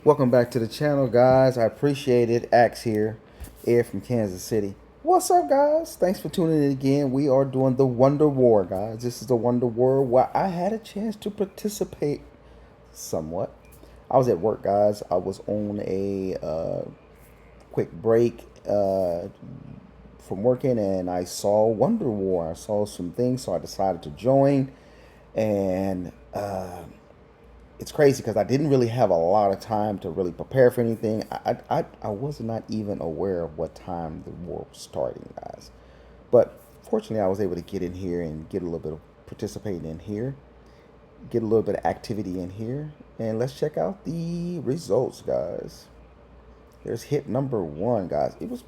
Welcome back to the channel, guys. I appreciate it. Axe here, Air from Kansas City. What's up, guys? Thanks for tuning in again. We are doing the Wonder War, guys. This is the Wonder War where I had a chance to participate somewhat. I was at work, guys. I was on a quick break from working, and I saw Wonder War. I saw some things, so I decided to join. And it's crazy because I didn't really have a lot of time to really prepare for anything. I was not even aware of what time the war was starting, guys. But fortunately, I was able to get in here and get a little bit of participating in here, get a little bit of activity in here, and let's check out the results, guys. There's hit number one, guys. It was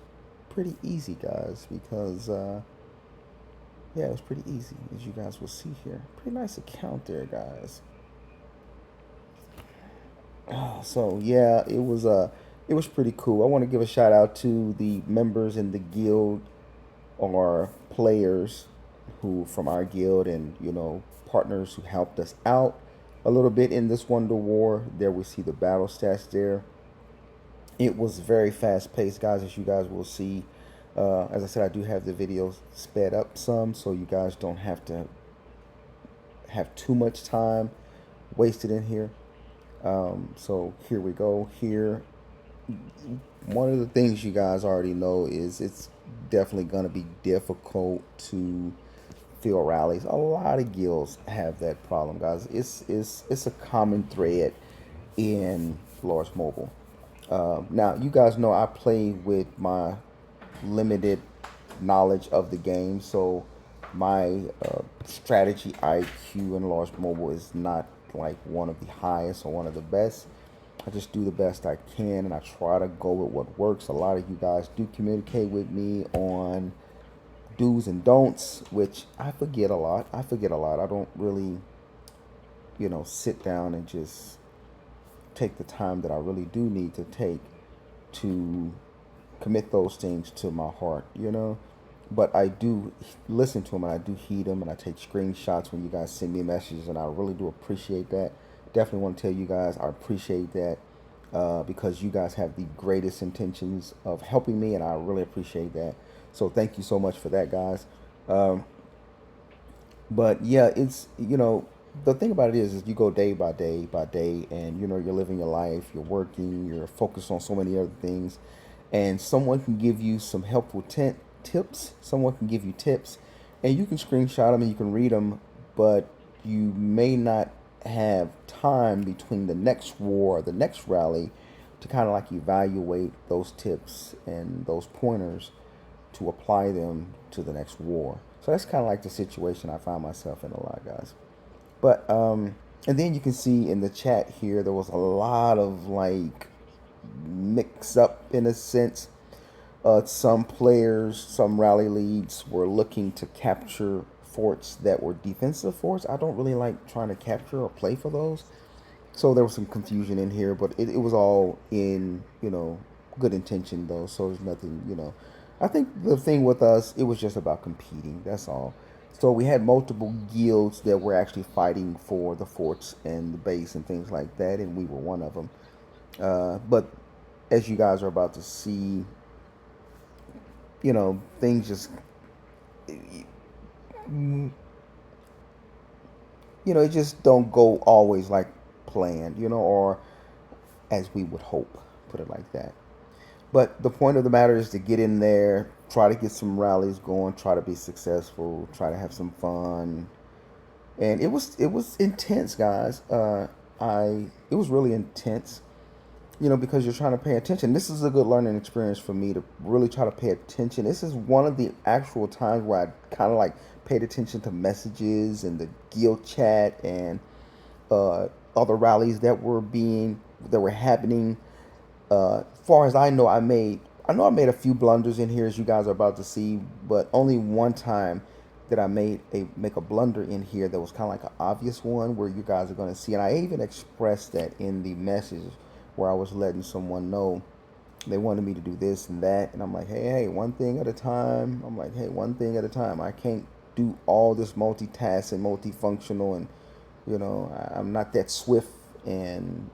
pretty easy, guys, because yeah, it was pretty easy, as you guys will see here. Pretty nice account there, guys. So yeah, it was pretty cool. I want to give a shout out to the members in the guild or players who from our guild and partners who helped us out a little bit in this Wonder War. There we see the battle stats there. It was very fast paced, guys, as you guys will see. As I said, I do have the videos sped up some, so you guys don't have to have too much time wasted in here. So here we go. Here, one of the things you guys already know is it's definitely going to be difficult to fill rallies. A lot of guilds have that problem, guys. It's a common thread in Lords Mobile. Now, you guys know I play with my limited knowledge of the game, so my strategy IQ in Lords Mobile is not like one of the highest or one of the best. I just do the best I can and I try to go with what works. A lot of you guys do communicate with me on do's and don'ts, which I forget a lot. I don't really, sit down and just take the time that I really do need to take to commit those things to my heart. But I do listen to them and I do heed them and I take screenshots when you guys send me messages and I really do appreciate that. Definitely want to tell you guys I appreciate that because you guys have the greatest intentions of helping me and I really appreciate that. So thank you so much for that, guys. But yeah, the thing about it is you go day by day by day and you're living your life, you're working, you're focused on so many other things, and someone can give you some helpful tips. Someone can give you tips, and you can screenshot them and you can read them, but you may not have time between the next war or the next rally to kind of like evaluate those tips and those pointers to apply them to the next war. So that's kind of like the situation I find myself in a lot, guys. But and then you can see in the chat here there was a lot of like mix up in a sense. Some players, some rally leads were looking to capture forts that were defensive forts. I don't really like trying to capture or play for those. So there was some confusion in here, but it was all in, good intention though. So there's nothing. I think the thing with us, it was just about competing. That's all. So we had multiple guilds that were actually fighting for the forts and the base and things like that, and we were one of them. But as you guys are about to see, things just, it just don't go always like planned, or as we would hope, put it like that. But the point of the matter is to get in there, try to get some rallies going, try to be successful, try to have some fun. And it was intense, guys. It was really intense, because you're trying to pay attention. This is a good learning experience for me to really try to pay attention. This is one of the actual times where I kind of like paid attention to messages and the guild chat and other rallies that were happening. As far as I know I made a few blunders in here, as you guys are about to see, but only one time that I make a blunder in here that was kind of like an obvious one where you guys are going to see, and I even expressed that in the message where I was letting someone know they wanted me to do this and that, and I'm like, hey, one thing at a time. I can't do all this multitask and multifunctional, and I'm not that swift and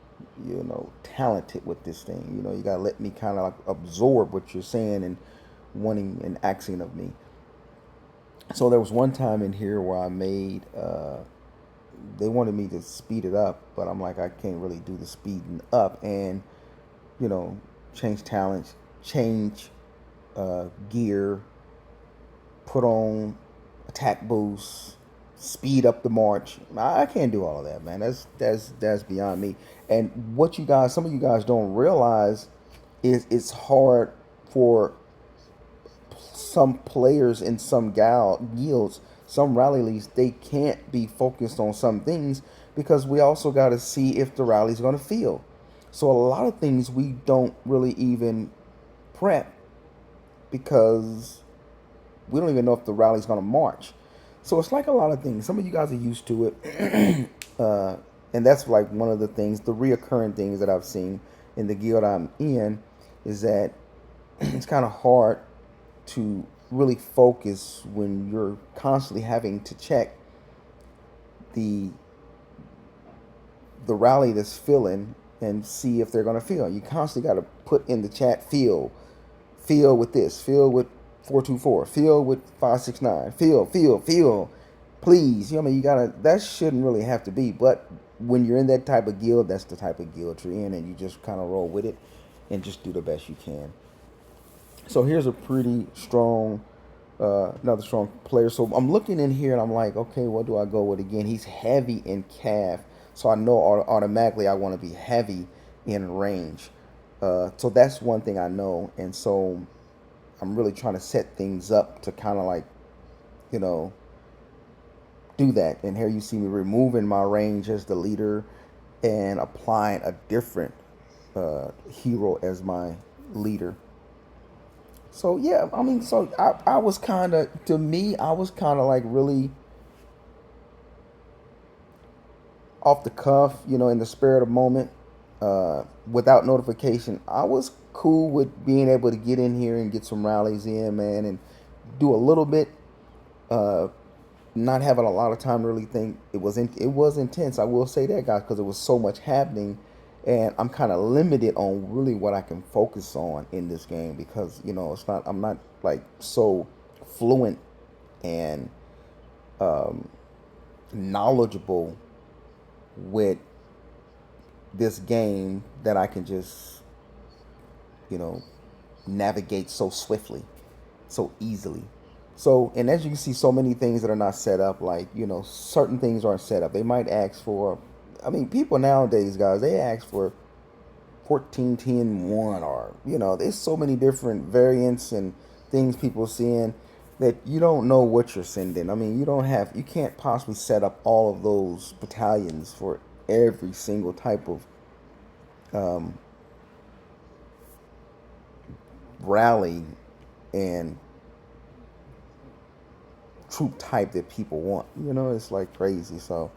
talented with this thing. You gotta let me kind of like absorb what you're saying and wanting and asking of me. So there was one time in here where I made they wanted me to speed it up, but I'm like, I can't really do the speeding up and you know change talents, change gear, put on attack boost, speed up the march. I can't do all of that, man. That's beyond me. And what some of you guys don't realize is it's hard for some players in some guilds, some rally leagues. They can't be focused on some things because we also got to see if the rally's going to feel. So a lot of things we don't really even prep because we don't even know if the rally's going to march. So it's like a lot of things. Some of you guys are used to it. And that's like one of the things, the reoccurring things that I've seen in the guild I'm in is that it's kind of hard to really focus when you're constantly having to check the rally that's filling and see if they're going to fill. You constantly got to put in the chat fill with this, fill with 424, fill with 569, fill, please. I mean, you gotta. That shouldn't really have to be, but when you're in that type of guild, that's the type of guild you're in, and you just kind of roll with it and just do the best you can. So here's a pretty strong, another strong player. So I'm looking in here and I'm like, okay, what do I go with again? He's heavy in calf, so I know automatically I want to be heavy in range. So that's one thing I know, and so I'm really trying to set things up to kind of like, you know, do that. And here you see me removing my range as the leader and applying a different hero as my leader. So yeah, I mean, so I was kind of, to me, I was kind of like really off the cuff, in the spur of the moment, without notification. I was cool with being able to get in here and get some rallies in, man, and do a little bit. Uh, Not having a lot of time to really think. It was intense. I will say that, guys, because it was so much happening, and I'm kind of limited on really what I can focus on in this game because it's not. I'm not like so fluent and knowledgeable with this game that I can just you know navigate so swiftly, so easily. So, and as you can see, so many things that are not set up, like, certain things aren't set up. They might ask for, I mean, people nowadays, guys, they ask for 14, 10, 1, or, there's so many different variants and things people seeing that you don't know what you're sending. I mean, you can't possibly set up all of those battalions for every single type of um, rally and troop type that people want. It's like crazy. So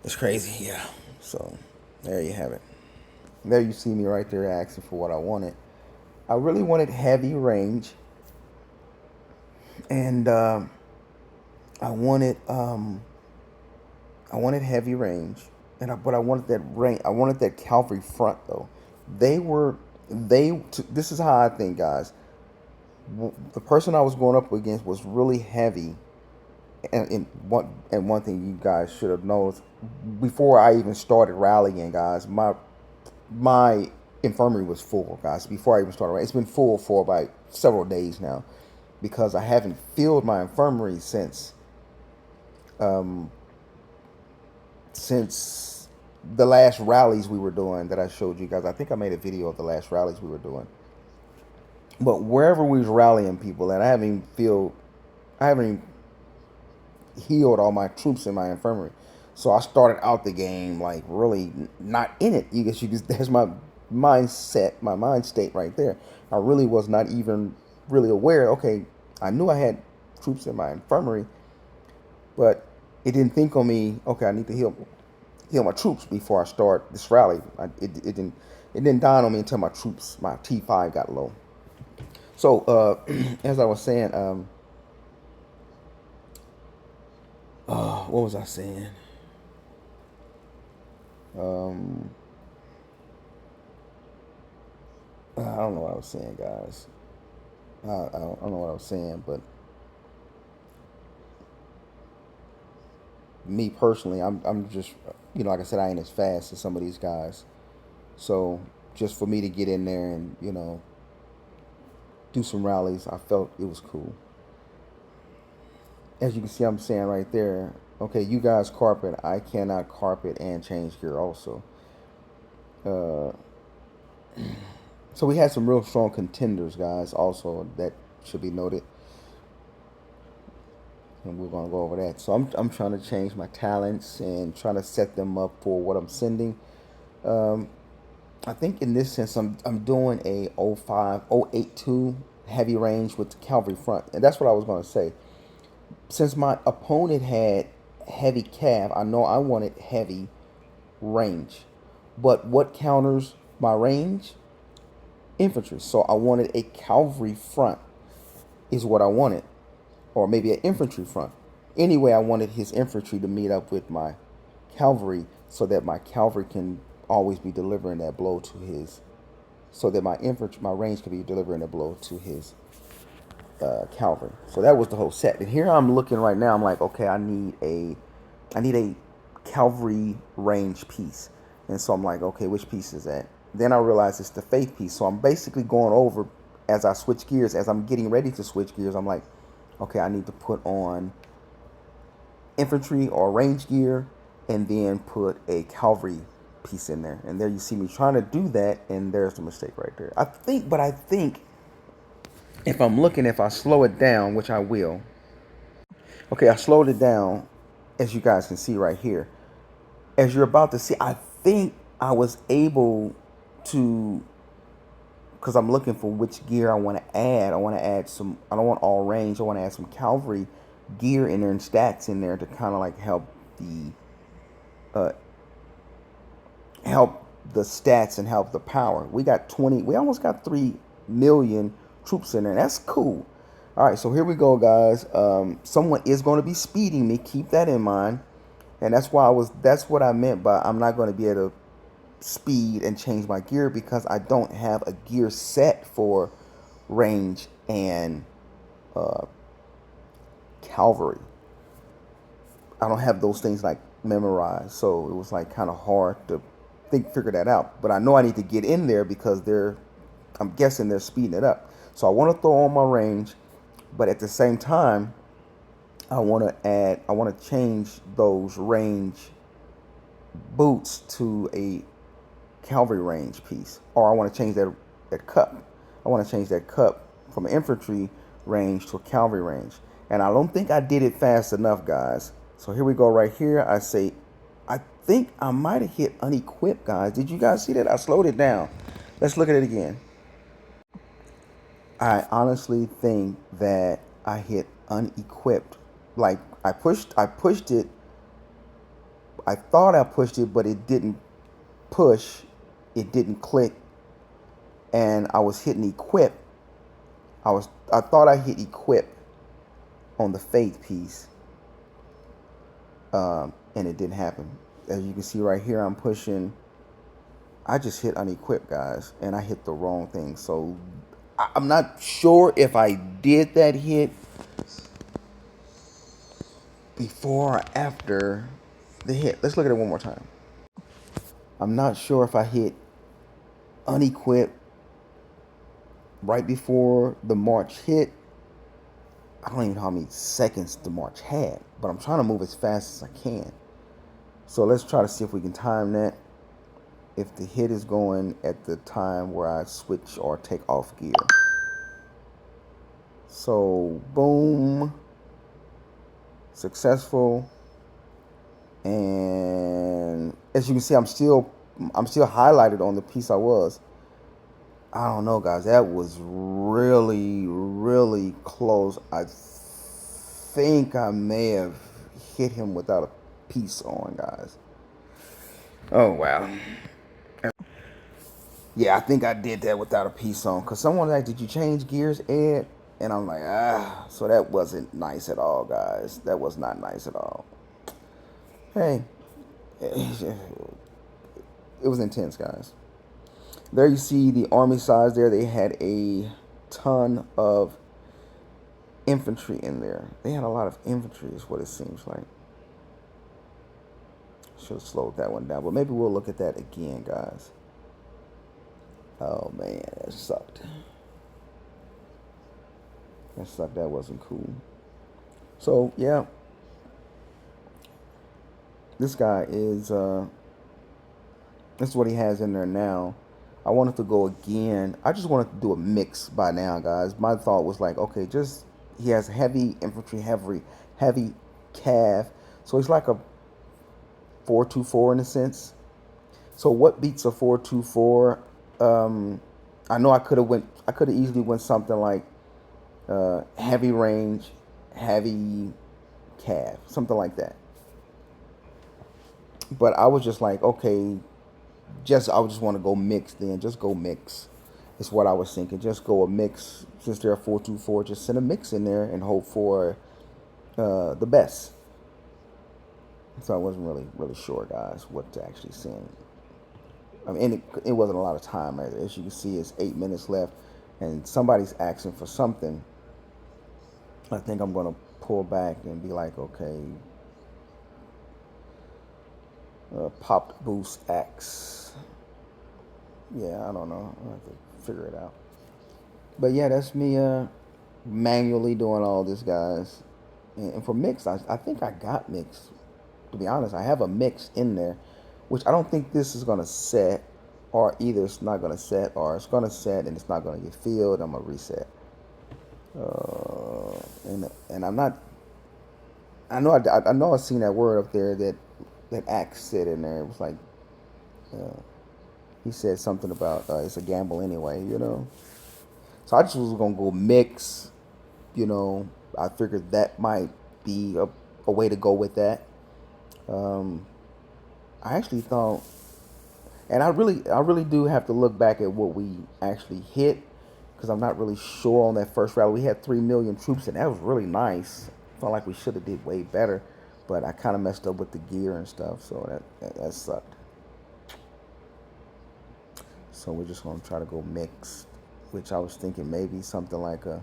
it's crazy, yeah. So there you have it. There you see me right there asking for what I wanted. I really wanted heavy range, and I wanted heavy range, but I wanted that range. I wanted that cavalry front though. They were This is how I think, guys. The person I was going up against was really heavy, and one thing you guys should have noticed before I even started rallying, guys, my infirmary was full, guys. Before I even started, it's been full for about several days now because I haven't filled my infirmary um, since the last rallies we were doing that I showed you guys. I think I made a video of the last rallies we were doing. But wherever we was rallying people, and I haven't even healed all my troops in my infirmary. So I started out the game like really not in it. You guess there's my mindset, my mind state right there. I really was not even really aware. Okay, I knew I had troops in my infirmary, but it didn't think on me. Okay, I need to heal my troops before I start this rally. It didn't dawn on me until my T5 got low. So as I was saying, what was I saying? I don't know what I was saying, guys. I don't know what I was saying, but me personally, I'm just, like I said, I ain't as fast as some of these guys. So just for me to get in there and do some rallies, I felt it was cool. As you can see, I'm saying right there. Okay, you guys carpet. I cannot carpet and change gear also. Uh, so we had some real strong contenders, guys. Also, that should be noted, and we're gonna go over that. So I'm trying to change my talents and trying to set them up for what I'm sending. Um, I think in this sense, I'm doing a 082 heavy range with the cavalry front, and that's what I was gonna say. Since my opponent had heavy cav, I know I wanted heavy range. But what counters my range? Infantry. So I wanted a cavalry front, is what I wanted. Or maybe an infantry front. Anyway, I wanted his infantry to meet up with my cavalry so that my cavalry can always be delivering that blow to his, so that my range can be delivering a blow to his cavalry. So that was the whole set. And here I'm looking right now. I'm like, okay, I need a cavalry range piece. And so I'm like, okay, which piece is that? Then I realize it's the faith piece. So I'm basically going over as I switch gears, as I'm getting ready to switch gears. I'm like, okay, I need to put on infantry or range gear and then put a cavalry piece in there. And there you see me trying to do that, and there's the mistake right there. I think if I slow it down, which I will. Okay, I slowed it down, as you guys can see right here. As you're about to see, I think I was able to, because I'm looking for which gear I want to add. I want to add some, I don't want all range, I want to add some cavalry gear in there and stats in there to kind of like uh, help the stats and help the power. We almost got 3 million troops in there. That's cool. All right, so here we go, guys. Someone is going to be speeding me. Keep that in mind. And that's what I meant by I'm not going to be able to speed and change my gear because I don't have a gear set for range and uh, cavalry. I don't have those things like memorized, so it was like kind of hard to figure that out. But I know I need to get in there because I'm guessing they're speeding it up. So I want to throw on my range, but at the same time, I want to change those range boots to a cavalry range piece, or I want to change that cup. I want to change that cup from infantry range to a cavalry range, and I don't think I did it fast enough, guys. So here we go. Right here, I think I might have hit unequipped, guys. Did you guys see that? I slowed it down. Let's look at it again. I honestly think that I hit unequipped. Like I pushed it. I thought I pushed it, but it didn't push. It didn't click, and I was hitting equip. I thought I hit equip on the faith piece, and it didn't happen. As you can see right here, I'm pushing. I just hit unequipped, guys, and I hit the wrong thing. So I'm not sure if I did that hit before or after the hit. Let's look at it one more time. I'm not sure if I hit unequipped right before the march hit. I don't even know how many seconds the march had, but I'm trying to move as fast as I can. So let's try to see if we can time that. If the hit is going at the time where I switch or take off gear. So boom, successful. And as you can see, I'm still highlighted on the piece I was. I don't know, guys. That was really, really close. I think I may have hit him without a piece on, guys. Oh, wow. Yeah, I think I did that without a piece on. Because someone was like, did you change gears, Ed? And I'm like, so that wasn't nice at all, guys. That was not nice at all. Hey, it was intense, guys. There you see the army size there. They had a ton of infantry in there. They had a lot of infantry is what it seems like. Should have slowed that one down, but maybe we'll look at that again, guys. Oh man, that sucked. That sucked. That wasn't cool. So yeah, this guy is this is what he has in there now. I wanted to go again. I just wanted to do a mix by now, guys. My thought was like, okay, just he has heavy infantry, heavy cav. So he's like a 4-2-4 in a sense. So what beats a 4-2-4? I know I could have easily went something like heavy range, heavy cav, something like that. But I was just like, okay, I would just want to go mix then. Just go mix. Is what I was thinking. Just go a mix. Since they're a 4-2-4, just send a mix in there and hope for the best. So I wasn't really sure, guys, what to actually send. I mean, it wasn't a lot of time either. As you can see, it's 8 minutes left, and somebody's asking for something. I think I'm gonna pull back and be like, okay, popped boost X. Yeah, I don't know. I'll have to figure it out. But yeah, that's me manually doing all this, guys. And for mix, I think I got mix. To be honest, I have a mix in there, which I don't think this is gonna set, or either it's not gonna set, or it's gonna set and it's not gonna get filled. I'm gonna reset. And I'm not. I know I've seen that word up there that Axe said in there. It was like he said something about it's a gamble anyway. So I just was gonna go mix. I figured that might be a way to go with that. I actually thought, and I really do have to look back at what we actually hit because I'm not really sure on that first rally. We had 3 million troops, and that was really nice. Felt like we should have did way better, but I kind of messed up with the gear and stuff, so that sucked. So we're just gonna try to go mix, which I was thinking maybe something like a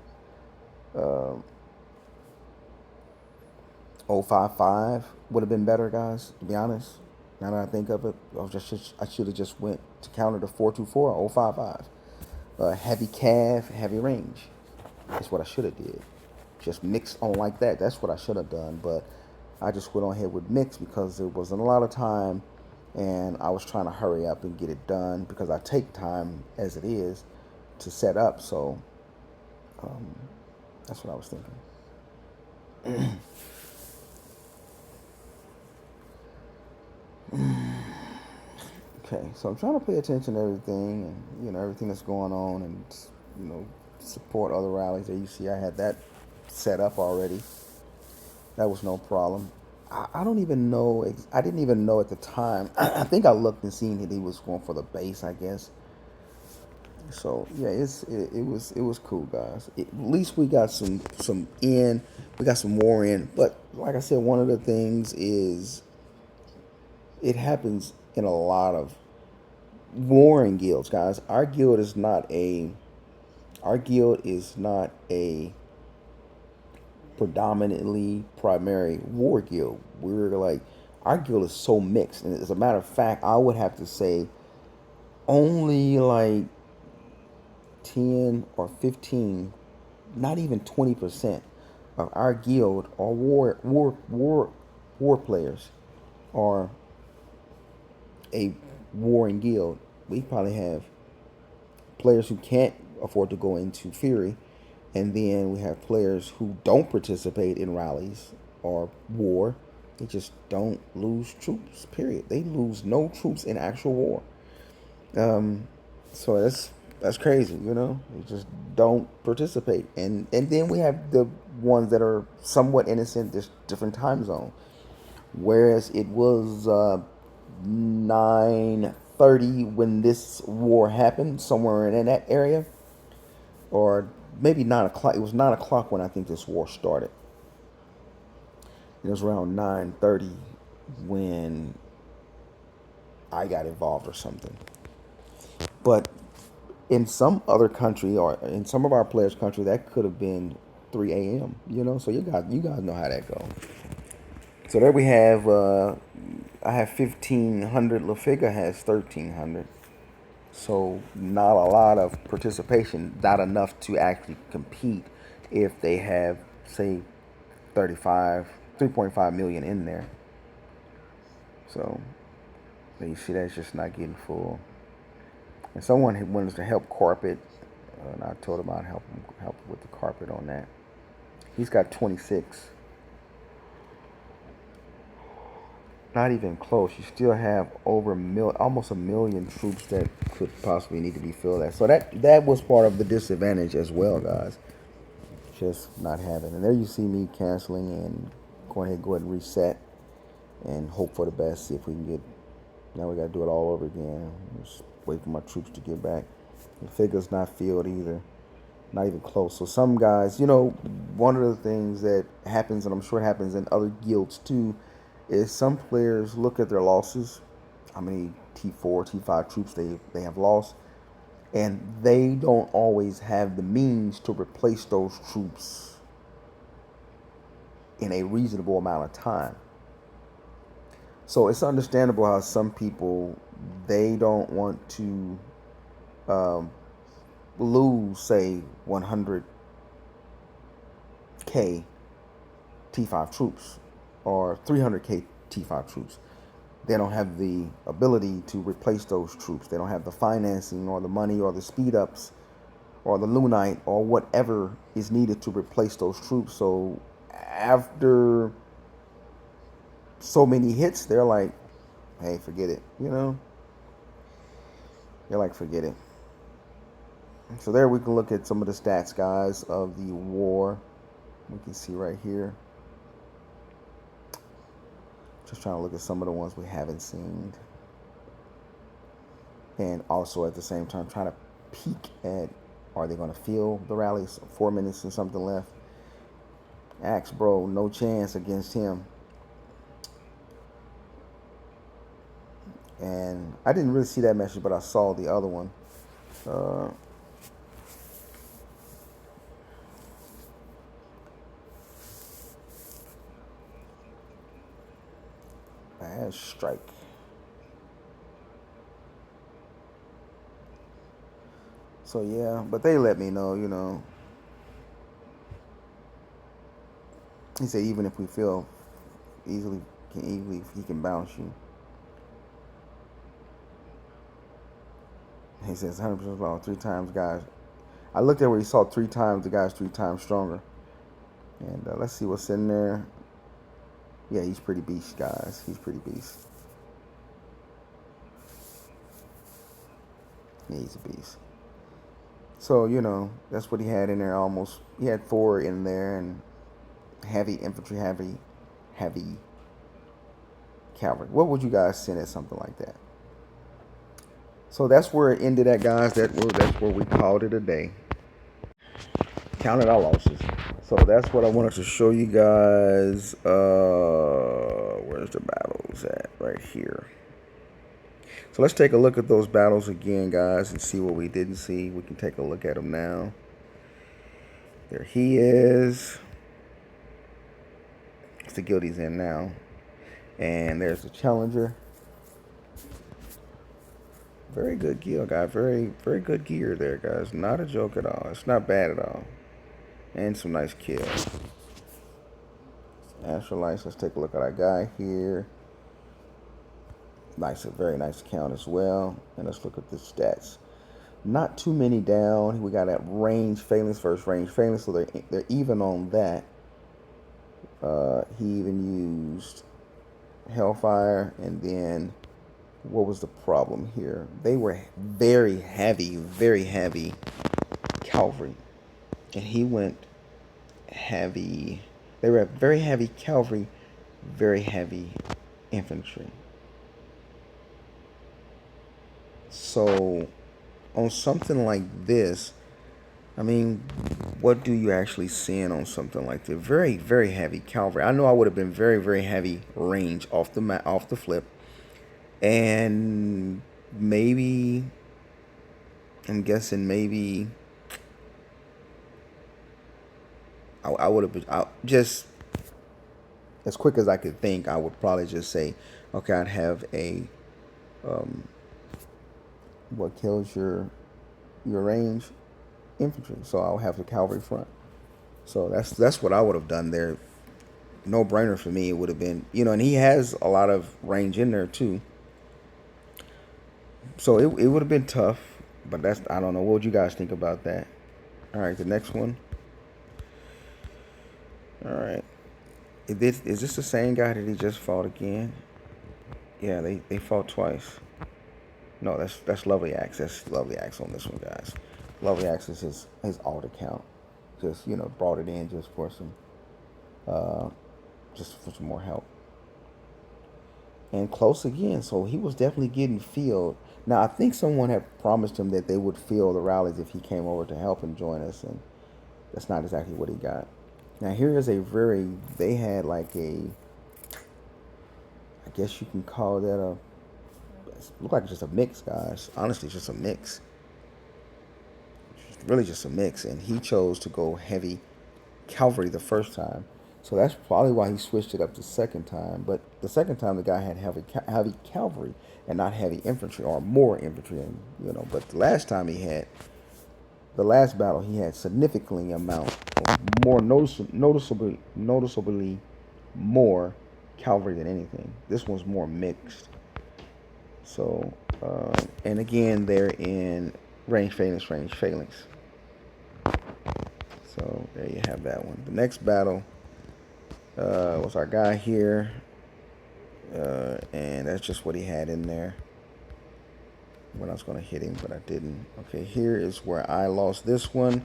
055 would have been better, guys. To be honest, now that I think of it, I should have just went to counter the 4-2-4 055. Heavy cav, heavy range. That's what I should have did. Just mix on like that. That's what I should have done. But I just went on ahead with mix because there wasn't a lot of time, and I was trying to hurry up and get it done because I take time as it is to set up. So that's what I was thinking. Okay, so I'm trying to pay attention to everything and everything that's going on and support other rallies. There you see I had that set up already. That was no problem. I don't even know. I didn't even know at the time. I think I looked and seen that he was going for the base, I guess. So yeah, it was cool, guys. At least we got some in. We got some more in. But like I said, one of the things is it happens in a lot of warring guilds, guys. Our guild is not a predominantly primary war guild. We're like our guild is so mixed, and as a matter of fact, I would have to say only like 10 or 15, not even 20% of our guild are war players, are a warring guild. We probably have players who can't afford to go into Fury, and then we have players who don't participate in rallies or war. They just don't lose troops, period. They lose no troops in actual war. So that's crazy, They just don't participate. And then we have the ones that are somewhat innocent, just different time zone. Whereas it was 9:30 when this war happened, somewhere in that area, or maybe 9 o'clock. It was 9 o'clock when I think this war started. It was around 9:30 when I got involved or something. But In some other country or in some of our players' country, that could have been 3 a.m. You know, so you guys know how that goes. So there we have. I have 1,500. Lafiga has 1,300. So not a lot of participation. Not enough to actually compete. If they have, say, 3.5 million in there. So you see, that's just not getting full. And someone had wanted to help carpet, and I told him I'd help with the carpet on that. He's got 26. Not even close. You still have over almost a million troops that could possibly need to be filled out. So that was part of the disadvantage as well, guys. Just not having. And there you see me canceling and go ahead and reset and hope for the best. See if we can get. Now we got to do it all over again. Just wait for my troops to get back. The figure's not filled either. Not even close. So some guys, one of the things that happens, and I'm sure it happens in other guilds too, is some players look at their losses, how many T4, T5 troops they have lost, and they don't always have the means to replace those troops in a reasonable amount of time. So it's understandable how some people, they don't want to lose, say, 100K T5 troops or 300K T5 troops. They don't have the ability to replace those troops. They don't have the financing or the money or the speed ups or the Lunite or whatever is needed to replace those troops. So after so many hits, they're like, hey, forget it. They're like, forget it. So there we can look at some of the stats, guys, of the war. We can see right here. Just trying to look at some of the ones we haven't seen. And also at the same time trying to peek at, are they going to field the rallies? 4 minutes and something left. Axe, bro, no chance against him. And I didn't really see that message, but I saw the other one. Bad strike. So yeah, but they let me know, He said even if we feel easily, he can bounce you. He says 100% long, 3 times, guys. I looked at where he saw 3 times, the guy's 3 times stronger. And let's see what's in there. Yeah, he's pretty beast, guys. He's pretty beast. Yeah, he's a beast. So, that's what he had in there almost. He had 4 in there and heavy infantry, heavy cavalry. What would you guys send at something like that? So that's where it ended at, guys. That's where we called it a day. Counted our losses. So that's what I wanted to show you guys. Where's the battles at? Right here. So let's take a look at those battles again, guys, and see what we didn't see. We can take a look at them now. There he is. It's the guild he's in now. And there's the challenger. Very good guild, guy. Very, very good gear there, guys. Not a joke at all. It's not bad at all. And some nice kills. Astrolites. Let's take a look at our guy here. Nice, a very nice count as well. And let's look at the stats. Not too many down. We got that range phalanx, first range phalanx, so they're even on that. He even used Hellfire, and then what was the problem here? They were very heavy cavalry, and he went heavy. They were very heavy cavalry, very heavy infantry. So on something like this, I mean, what do you actually send on something like this? Very, very heavy cavalry. I know I would have been very, very heavy range off the flip, and maybe I'm guessing maybe I would have been just as quick as I could think. I would probably just say, okay, I'd have a what kills your range infantry. So I'll have the cavalry front. So that's what I would have done there. No brainer for me. It would have been, and he has a lot of range in there too. So it would have been tough, but that's I don't know. What would you guys think about that? All right, the next one. All right, is this the same guy that he just fought again? Yeah, they fought twice. No, that's Lovely Axe. That's Lovely Axe on this one, guys. Lovely Axe is his alt account. Just brought it in uh, just for some more help. And close again, so he was definitely getting filled. Now I think someone had promised him that they would fill the rallies if he came over to help and join us, and that's not exactly what he got. Now here is a they had like I guess you can call that it looked like just a mix, guys. Honestly, it's just a mix. It's really just a mix, and he chose to go heavy cavalry the first time. So that's probably why he switched it up the second time. But the second time, the guy had heavy cavalry and not heavy infantry or more infantry, and But the last battle, he had significantly amount of more noticeably more cavalry than anything. This one's more mixed. So, and again, they're in range phalanx. So there you have that one. The next battle was our guy here, and that's just what he had in there. When I was going to hit him, but I didn't. Okay, here is where I lost this one,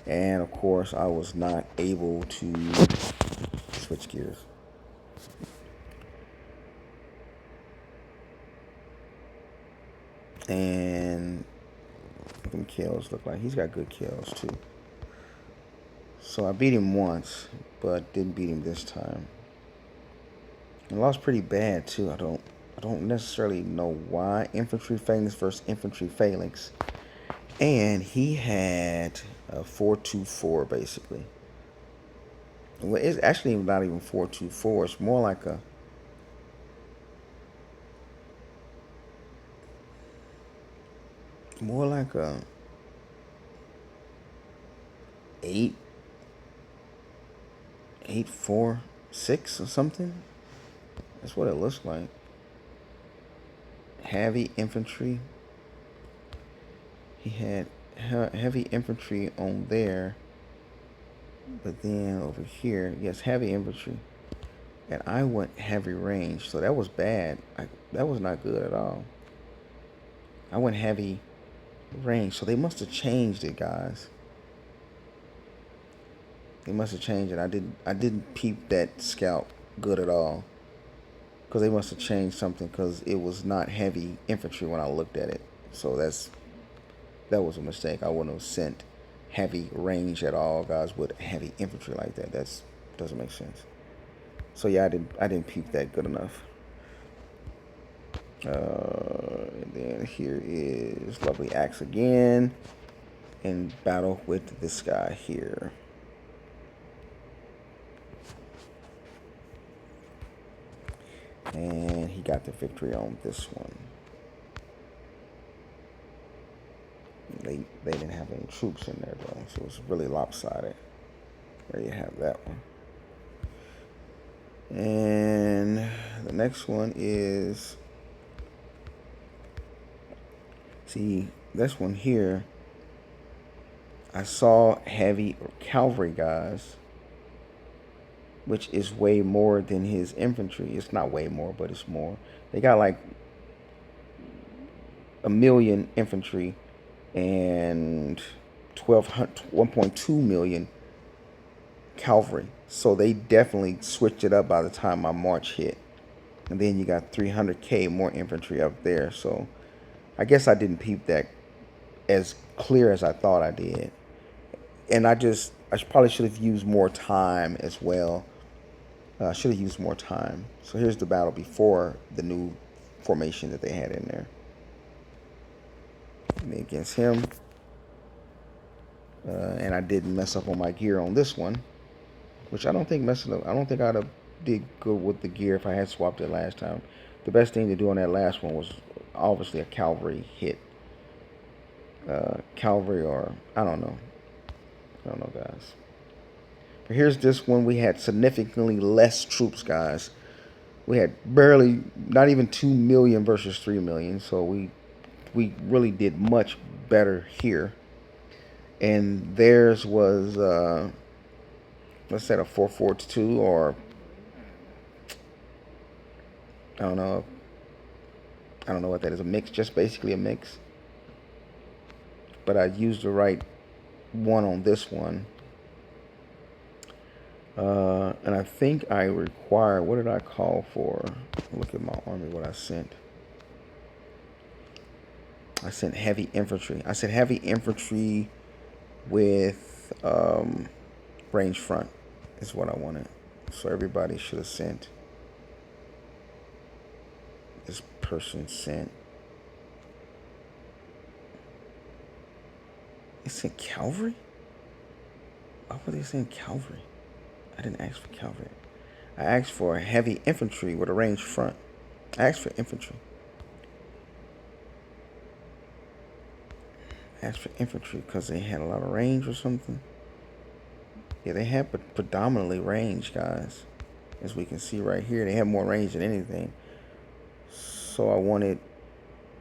and of course I was not able to switch gears. And them kills look like he's got good kills too. So I beat him once, but didn't beat him this time. And lost pretty bad too. I don't necessarily know why. Infantry phalanx versus infantry phalanx. And he had a 4-2-4 basically. Well, it's actually not even 4-2-4. It's more like a eight 8-4-6 or something. That's what it looks like. Heavy infantry. He had heavy infantry on there, but then over here, yes, heavy infantry, and I went heavy range, so that was bad. That was not good at all. I went heavy range, so they must have changed it, guys. They must have changed it. I didn't peep that scout good at all, because they must have changed something, because it was not heavy infantry when I looked at it. So that was a mistake. I wouldn't have sent heavy range at all, guys, with heavy infantry like that. That doesn't make sense. So yeah, I didn't peep that good enough. And then here is Lovely Axe again in battle with this guy here. And he got the victory on this one. They didn't have any troops in there though, so it was really lopsided. There you have that one. And the next one is, see, this one here, I saw heavy cavalry, guys, which is way more than his infantry. It's not way more, but it's more. They got like 1,000,000 infantry and 1.2 million cavalry. So they definitely switched it up by the time my march hit. And then you got 300k more infantry up there. So I guess I didn't peep that as clear as I thought I did. And I probably should have used more time as well. I should have used more time. So here's the battle before the new formation that they had in there. Me against him. And I didn't mess up on my gear on this one, which I don't think messing up. I don't think I'd have did good with the gear if I had swapped it last time. The best thing to do on that last one was obviously a cavalry hit. Cavalry or I don't know. I don't know, guys. But here's this one. We had significantly less troops, guys. We had barely, not even 2 million versus 3 million. So we really did much better here. And theirs was let's say a 442 or I don't know. I don't know what that is. A mix, just basically a mix. But I used the right one on this one. And I think I require, what did I call for? Look at my army, what I sent. I sent heavy infantry. I said heavy infantry with range front is what I wanted. So everybody should have sent. This person sent. They sent cavalry? Why were they saying cavalry? I didn't ask for cavalry. I asked for heavy infantry with a ranged front. I asked for infantry. I asked for infantry because they had a lot of range or something. Yeah, they had predominantly range, guys. As we can see right here, they have more range than anything. So I wanted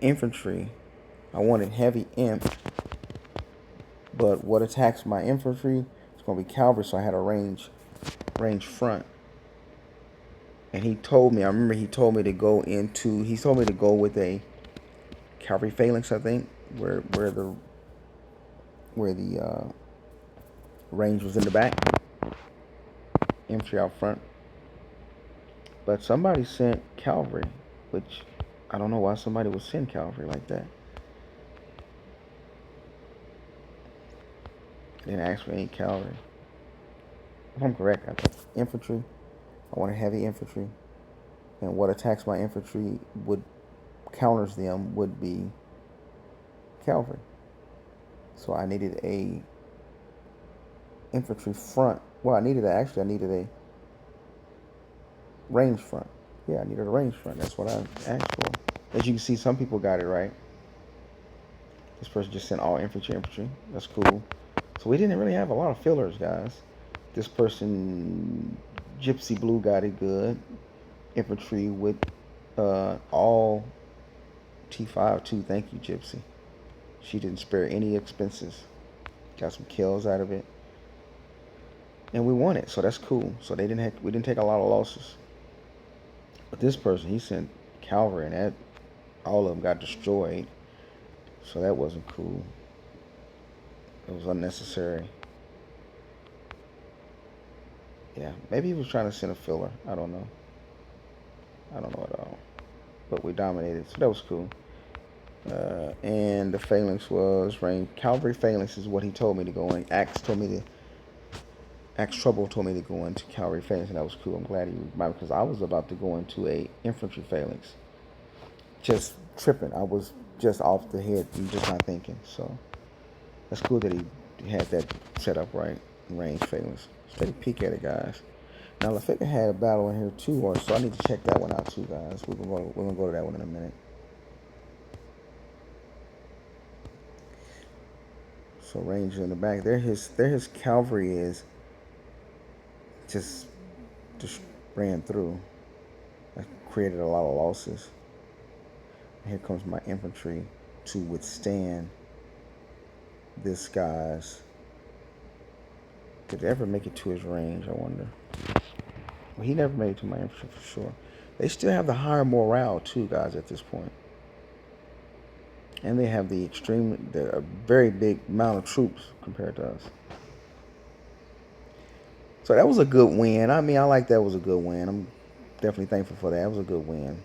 infantry. I wanted heavy imp. But what attacks my infantry? It's going to be cavalry, so I had a range front. And he told me, I remember he told me to go with a cavalry phalanx, I think, where the range was in the back, infantry out front. But somebody sent cavalry, which I don't know why somebody would send cavalry like that. Didn't ask for any cavalry. If I'm correct, I got infantry. I wanted heavy infantry, and what attacks my infantry counters them would be cavalry. So I needed a infantry front. Well, I needed a range front. Yeah, I needed a range front. That's what I asked for. As you can see, some people got it right. This person just sent all infantry. That's cool. So we didn't really have a lot of fillers, guys. This person, Gypsy Blue, got it good. Infantry with all T5 too. Thank you, Gypsy. She didn't spare any expenses. Got some kills out of it. And we won it, so that's cool. So we didn't take a lot of losses. But this person, he sent cavalry, and all of them got destroyed. So that wasn't cool. It was unnecessary. Yeah, maybe he was trying to send a filler. I don't know at all. But we dominated, so that was cool. And the phalanx was range. Cavalry phalanx is what he told me to go in. Axe Trouble told me to go into cavalry phalanx, and that was cool. I'm glad he reminded me because I was about to go into a infantry phalanx. Just tripping. I was just off the head and just not thinking. So that's cool that he had that set up right. Range phalanx. Let's take a peek at it, guys. Now, Lafayette had a battle in here too, so I need to check that one out too, guys. We're gonna go to that one in a minute. So Ranger in the back. There his cavalry is just ran through. That created a lot of losses. And here comes my infantry to withstand this guy's. Did they ever make it to his range, I wonder? Well, he never made it to my infantry for sure. They still have the higher morale too, guys, at this point. And they have a very big amount of troops compared to us. So that was a good win. I mean, I like that was a good win. I'm definitely thankful for that. It was a good win.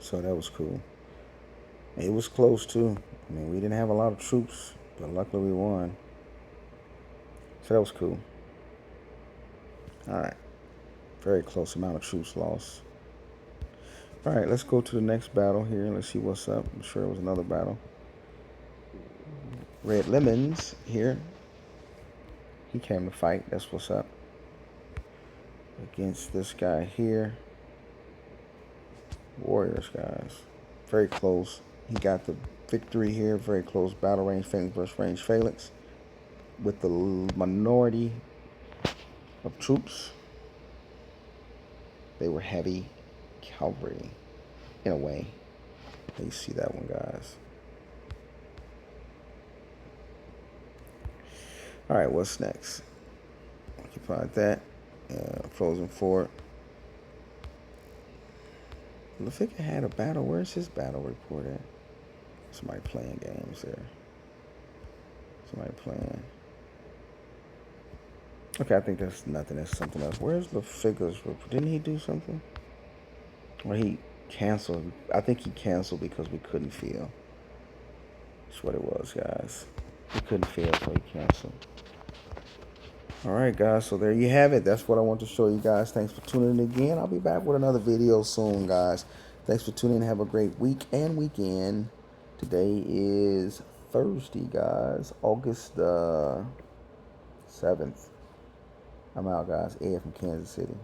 So that was cool. It was close too. I mean, we didn't have a lot of troops, but luckily we won. So that was cool. Alright. Very close amount of troops lost. Alright, let's go to the next battle here. Let's see what's up. I'm sure it was another battle. Red Lemons here. He came to fight. That's what's up. Against this guy here. Warriors, guys. Very close. He got the victory here. Very close battle range. Phalanx versus range Phalanx. With the minority of troops. They were heavy cavalry. In a way. You see that one, guys. Alright, what's next? Occupied that. Frozen Fort. Lafika had a battle. Where's his battle report at? Somebody playing games there. Somebody playing. Okay, I think that's nothing. That's something else. Where's Lafika's report? Didn't he do something? Or he canceled? I think he canceled because we couldn't feel. That's what it was, guys. We couldn't feel, so he canceled. Alright, guys, so there you have it. That's what I want to show you guys. Thanks for tuning in again. I'll be back with another video soon, guys. Thanks for tuning in. Have a great week and weekend. Today is Thursday, guys. August the 7th. I'm out, guys. Ed from Kansas City.